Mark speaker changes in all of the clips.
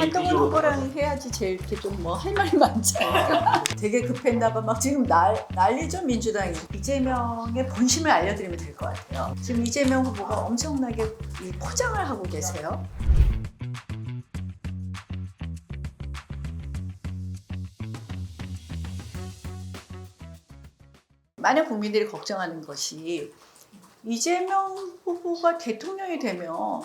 Speaker 1: 한동훈 후보랑 해야지 제일 이렇게 좀 뭐 할 말이 많지 않을까. 되게 급했나 봐. 막 지금 난리죠, 민주당이. 이재명의 본심을 알려드리면 될 것 같아요. 지금 이재명 후보가 엄청나게 이 포장을 하고 계세요. 많은 국민들이 걱정하는 것이 이재명 후보가 대통령이 되면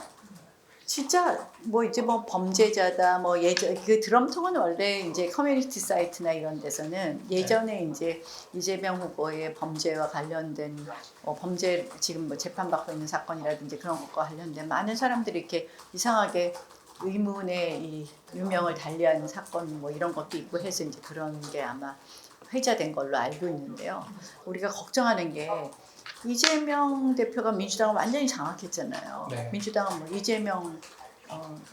Speaker 1: 진짜 뭐 이제 뭐 범죄자다 뭐 예전 그 드럼통은 원래 이제 커뮤니티 사이트나 이런 데서는 예전에 이제 이재명 후보의 범죄와 관련된 범죄 지금 뭐 재판받고 있는 사건이라든지 그런 것과 관련된 많은 사람들이 이렇게 이상하게 의문의 이 유명을 달리한 사건 뭐 이런 것도 있고 해서 이제 그런 게 아마 회자된 걸로 알고 있는데요. 우리가 걱정하는 게 이재명 대표가 민주당을 완전히 장악했잖아요.
Speaker 2: 네.
Speaker 1: 민주당은 뭐 이재명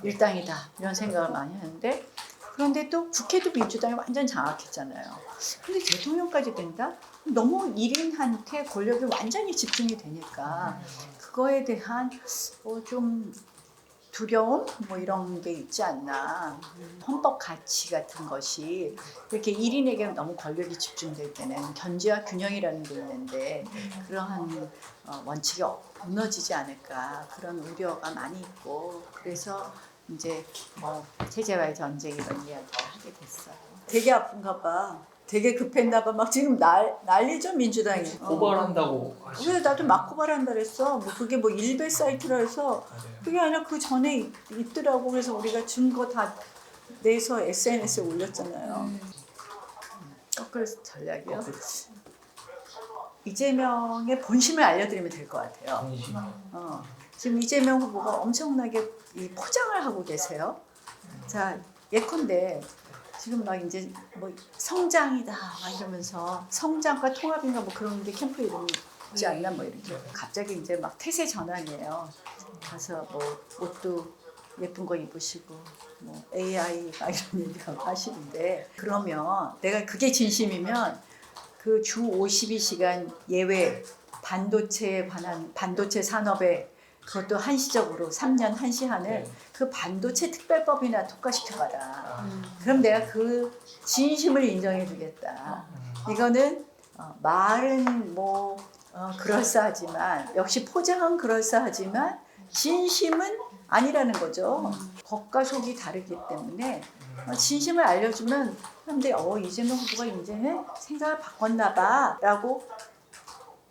Speaker 1: 일당이다 이런 생각을 많이 하는데 그런데 또 국회도 민주당이 완전 장악했잖아요. 근데 대통령까지 된다? 너무 1인한테 권력이 완전히 집중이 되니까 그거에 대한 좀 두려움 뭐 이런 게 있지 않나. 헌법 가치 같은 것이 이렇게 1인에게 너무 권력이 집중될 때는 견제와 균형이라는 게 있는데 그러한 원칙이 무너지지 않을까 그런 우려가 많이 있고 그래서 이제 뭐 체제와의 전쟁 이런 이야기를 하게 됐어요. 되게 아픈가 봐. 되게 급했나 봐. 막 지금 난리죠, 민주당이.
Speaker 2: 고발한다고
Speaker 1: 그래 나도 막 고발한다 그랬어. 뭐 그게 뭐 일베 사이트라 해서 그게 아니라 그 전에 있더라고. 그래서 우리가 증거 다 내서 SNS에 올렸잖아요. 거꾸로 전략이요. 이재명의 본심을 알려드리면 될 것 같아요. 지금 이재명 후보가 엄청나게 이 포장을 하고 계세요. 자 예컨대 지금 막 이제 뭐 성장이다 막 이러면서 성장과 통합인가 뭐 그런 게 캠프 이름이 있지 않나 뭐 이렇게 갑자기 이제 막 태세 전환이에요. 가서 뭐 옷도 예쁜 거 입으시고 뭐 AI 막 이런 얘기하고 하시는데 그러면 내가 그게 진심이면 그 주 52시간 예외 반도체에 관한 반도체 산업에 그것도 한시적으로 3년 한시하는 그 반도체 특별법이나 특화시켜봐라. 그럼 내가 그 진심을 인정해 주겠다. 이거는 말은 뭐 그럴싸하지만 역시 포장은 그럴싸하지만 진심은 아니라는 거죠. 겉과 속이 다르기 때문에 진심을 알려주면 사람들이 이재명 후보가 이제는 생각을 바꿨나 봐 라고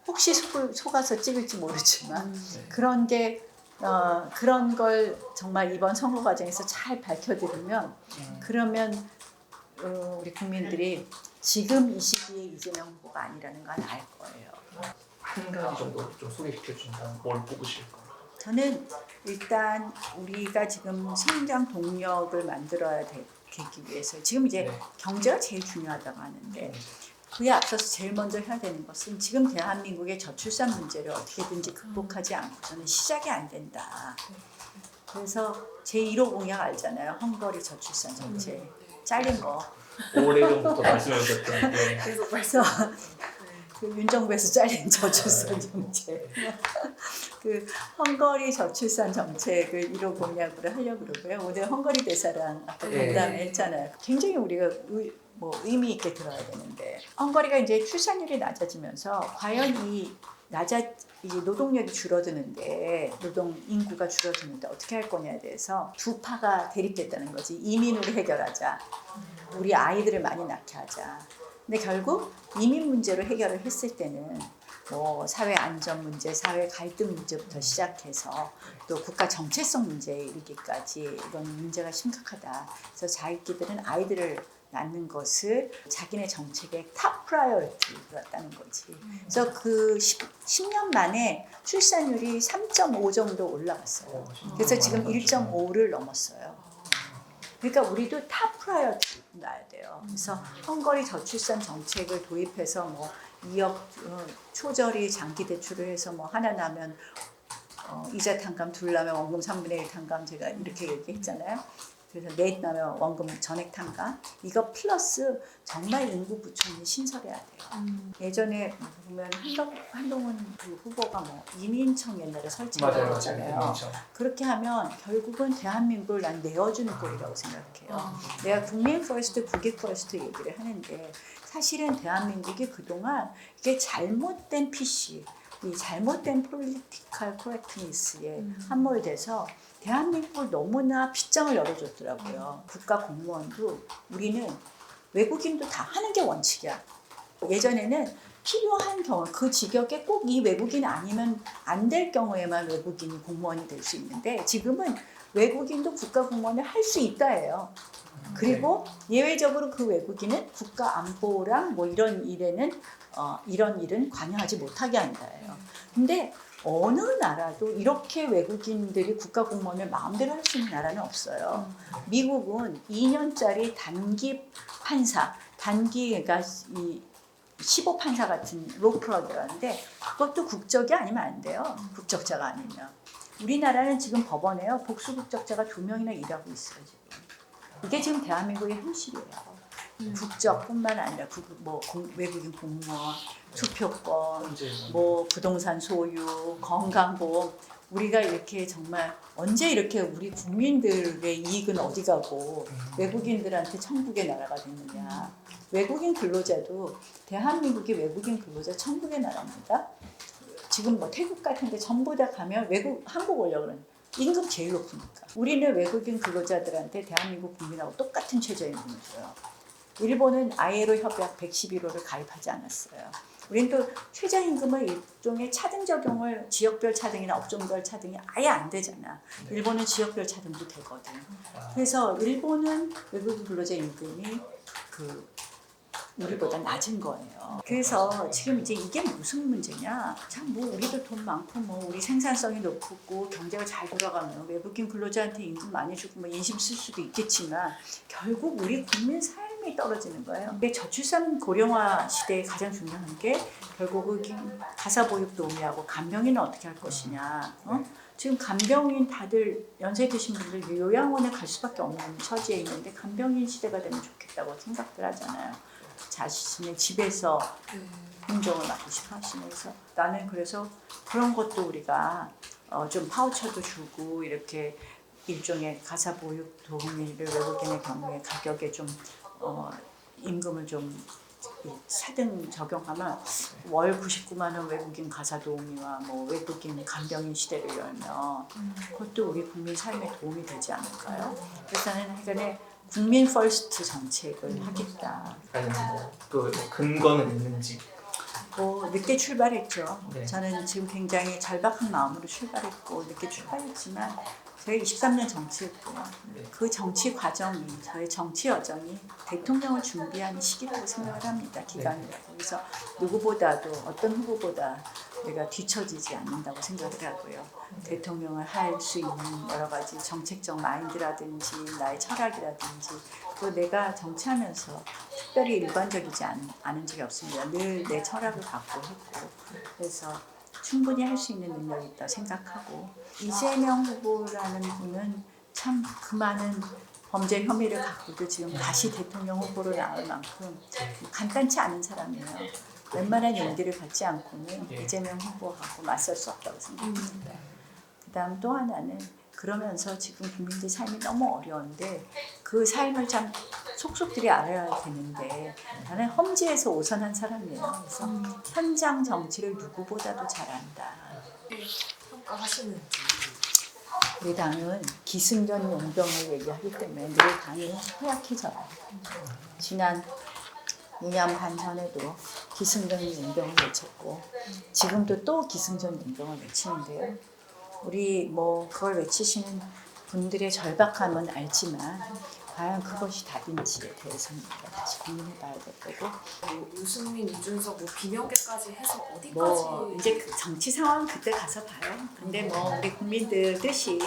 Speaker 1: 혹시 속아서 찍을지 모르지만 그런 게 그런 걸 정말 이번 선거 과정에서 잘 밝혀드리면 그러면 우리 국민들이 지금 이 시기에 이재명 후보가 아니라는 건 알 거예요.
Speaker 2: 한 가지 정도 좀 소개시켜 주신다면 뭘 뽑으실까요?
Speaker 1: 저는 일단 우리가 지금 성장 동력을 만들어야 되기 위해서 지금 이제 경제가 제일 중요하다고 하는데 그에 앞서서 제일 먼저 해야 되는 것은 지금 대한민국의 저출산 문제를 어떻게든지 극복하지 않고서는 시작이 안 된다. 그래서 제1호 공약 알잖아요. 헝거리 저출산 정책. 잘린 거.
Speaker 2: 오래전부터 말씀하셨던
Speaker 1: 그래서 그 윤정부에서 잘린 저출산 정책. 그 헝거리 저출산 정책을 1호 공약으로 하려고 그러고요. 오늘 헝거리 대사랑 아까 간담회 했잖아요. 굉장히 우리가 의미 있게 들어야 되는데 헝거리가 이제 출산율이 낮아지면서 과연 이 노동력이 줄어드는데 노동 인구가 줄어드는데 어떻게 할 거냐에 대해서 두 파가 대립됐다는 거지. 이민으로 해결하자. 우리 아이들을 많이 낳게 하자. 근데 결국 이민 문제로 해결을 했을 때는 뭐 사회 안전 문제, 사회 갈등 문제부터 시작해서 또 국가 정체성 문제에 이르기까지 이런 문제가 심각하다. 그래서 자기들은 아이들을 낳는 것을 자기네 정책의 탑 프라이어리티로 했다는 거지. 그래서 그 10년 만에 출산율이 3.5 정도 올라갔어요. 그래서 지금 1.5를 넘었어요. 그러니까 우리도 탑 프라이어티 놔야 돼요. 그래서 헝거리 저출산 정책을 도입해서 뭐 2억 초저리 장기 대출을 해서 뭐 하나 나면 이자 탕감, 둘 나면 원금 3분의 1 탕감 제가 이렇게 얘기했잖아요. 그래서 내년에 원금 전액 탕감 이거 플러스 정말 인구 부촌이 신설해야 돼요. 예전에 보면 한동훈 그 후보가 뭐 이민청 옛날에
Speaker 2: 맞아요,
Speaker 1: 설치하고 했잖아요.
Speaker 2: 그렇죠.
Speaker 1: 그렇게 하면 결국은 대한민국을 난 내어주는 꼴이라고 생각해요. 내가 국민 퍼스트, 국익 퍼스트 얘기를 하는데 사실은 대한민국이 그동안 이게 잘못된 PC, 이 잘못된 폴리티컬 코렉트니스에 함몰돼서 대한민국을 너무나 빗장을 열어줬더라고요. 국가 공무원도 우리는 외국인도 다 하는 게 원칙이야. 예전에는 필요한 경우 그 직역에 꼭 이 외국인 아니면 안 될 경우에만 외국인이 공무원이 될 수 있는데 지금은 외국인도 국가 공무원을 할 수 있다예요. 그리고 예외적으로 그 외국인은 국가 안보랑 뭐 이런 일에는 이런 일은 관여하지 못하게 한다예요. 근데 어느 나라도 이렇게 외국인들이 국가 공무원을 마음대로 할 수 있는 나라는 없어요. 미국은 2년짜리 단기 판사, 그러니까 이 15판사 같은 로프라는데 그것도 국적이 아니면 안 돼요. 국적자가 아니면. 우리나라는 지금 법원에요. 복수 국적자가 2명이나 일하고 있어요. 지금. 이게 지금 대한민국의 현실이에요. 국적뿐만 아니라 외국인 공무원, 투표권, 뭐 부동산 소유, 건강보험 우리가 이렇게 정말 언제 이렇게 우리 국민들의 이익은 어디 가고 외국인들한테 천국의 나라가 됐느냐. 외국인 근로자도 대한민국이 외국인 근로자 천국의 나라입니다. 지금 뭐 태국 같은 데 전부 다 가면 한국 오려고 그러는 임금 제일 높으니까. 우리는 외국인 근로자들한테 대한민국 국민하고 똑같은 최저임금을 줘요. 일본은 ILO 협약 111호를 가입하지 않았어요. 우리는 또 최저임금을 일종의 차등 적용을 지역별 차등이나 업종별 차등이 아예 안 되잖아. 일본은 지역별 차등도 되거든. 그래서 일본은 외국인 근로자 임금이 우리보다 낮은 거예요. 그래서 지금 이제 이게 무슨 문제냐? 참 뭐 우리도 돈 많고 뭐 우리 생산성이 높고 경제가 잘 돌아가면 외국인 근로자한테 임금 많이 주고 뭐 인심 쓸 수도 있겠지만 결국 우리 국민 삶이 떨어지는 거예요. 근데 저출산 고령화 시대에 가장 중요한 게 결국은 가사 보육 도우미하고 간병인은 어떻게 할 것이냐. 지금 간병인 다들 연세 드신 분들 요양원에 갈 수밖에 없는 처지에 있는데 간병인 시대가 되면 좋겠다고 생각들 하잖아요. 자신의 집에서 인정을 받고 싶어 하시면서 나는 그래서 그런 것도 우리가 좀 파우처도 주고 이렇게 일종의 가사 보육 도우미를 외국인의 경우에 가격에 좀 임금을 좀 차등 적용하면 월 99만 원 외국인 가사 도우미와 뭐 외국인 간병인 시대를 열면 그것도 우리 국민 삶에 도움이 되지 않을까요? 그래서 나는 하여간에 국민 퍼스트 정책을 하겠다.
Speaker 2: 아니 그 근거는 있는지.
Speaker 1: 늦게 출발했죠.
Speaker 2: 네.
Speaker 1: 저는 지금 굉장히 절박한 마음으로 출발했고 늦게 출발했지만 저희 23년 정치했고요.
Speaker 2: 네.
Speaker 1: 그 정치 과정이 저의 정치 여정이 대통령을 준비하는 시기라고 생각을 합니다. 기간이라고. 그래서 누구보다도 어떤 후보보다 내가 뒤처지지 않는다고 생각을 하고요. 대통령을 할 수 있는 여러 가지 정책적 마인드라든지 나의 철학이라든지 또 내가 정치하면서 특별히 일반적이지 않은 적이 없습니다. 늘 내 철학을 갖고 했고 그래서 충분히 할 수 있는 능력이 있다 생각하고 이재명 후보라는 분은 참 그 많은 범죄 혐의를 갖고도 지금 다시 대통령 후보로 나올 만큼 간단치 않은 사람이에요. 웬만한 용기를 갖지 않고는 이재명 후보하고 맞설 수 없다고 생각합니다. 그다음 또 하나는 그러면서 지금 국민들 삶이 너무 어려운데 그 삶을 참 속속들이 알아야 되는데 나는 험지에서 오선한 사람이에요. 그래서 현장 정치를 누구보다도 잘한다.
Speaker 3: 평가하시는지.
Speaker 1: 우리 당은 기승전 용병을 얘기하기 때문에 늘 당이 허약해져요. 지난 2년 반 전에도 기승전 용병을 외쳤고 지금도 또 기승전 용병을 외치는데요. 우리 뭐 그걸 외치시는 분들의 절박함은 알지만 과연 그것이 답인지에 대해서는 다시 고민해봐야 될 거고
Speaker 3: 유승민, 이준석, 비명계까지 해서 어디까지?
Speaker 1: 뭐 이제 그 정치 상황은 그때 가서 봐요. 근데 뭐 우리 국민들 뜻이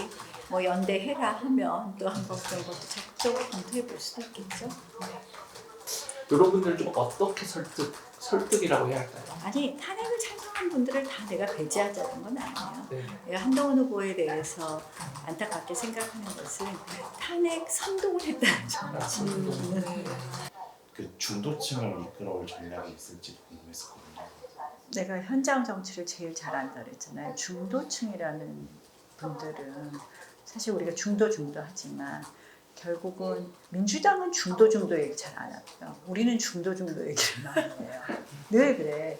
Speaker 1: 뭐 연대해라 하면 또 한 번 그런 것도 적극적으로 검토해 볼 수도 있겠죠.
Speaker 2: 여러분들 좀 어떻게 설득이라고 해야 할까요?
Speaker 1: 아니 탄핵을 찬성하는 모든 분들을 다 내가 배제하자는 건 아니에요.
Speaker 2: 네.
Speaker 1: 내가 한동훈 후보에 대해서 안타깝게 생각하는 것은 탄핵 선동을 했다는 점이지.
Speaker 4: 그 중도층을 이끌어올 전략이 있을지 궁금했었거든요.
Speaker 1: 내가 현장 정치를 제일 잘 안다 그랬잖아요. 중도층이라는 분들은 사실 우리가 중도 하지만 결국은 민주당은 중도 얘기 잘 안 하고요. 우리는 중도 얘기를 많이 해요. 늘 그래.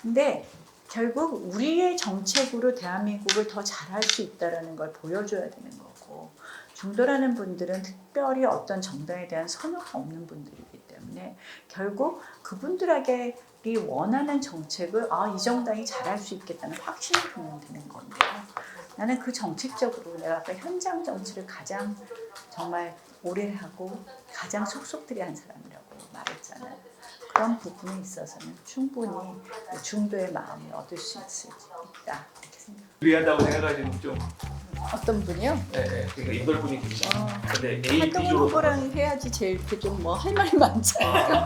Speaker 1: 근데 결국 우리의 정책으로 대한민국을 더 잘할 수 있다는 걸 보여줘야 되는 거고, 중도라는 분들은 특별히 어떤 정당에 대한 선호가 없는 분들이기 때문에 결국 그분들에게 원하는 정책을 이 정당이 잘할 수 있겠다는 확신을 주면 되는 건데요. 나는 그 정책적으로 내가 아까 현장 정치를 가장 정말 오래 하고 가장 속속들이 한 사람이라고 말했잖아요. 그런 부분에 있어서는 충분히 중도의 마음을 얻을 수 있다 이렇게 생각합니다.
Speaker 2: 유리하다고 생각하시는 좀
Speaker 1: 어떤 분이요?
Speaker 2: 그러니까 인돌 분이 계시죠. 근데 A
Speaker 1: 한동훈
Speaker 2: B조로
Speaker 1: 후보랑 해야지 제일 좀 뭐 할 말이 많잖아요.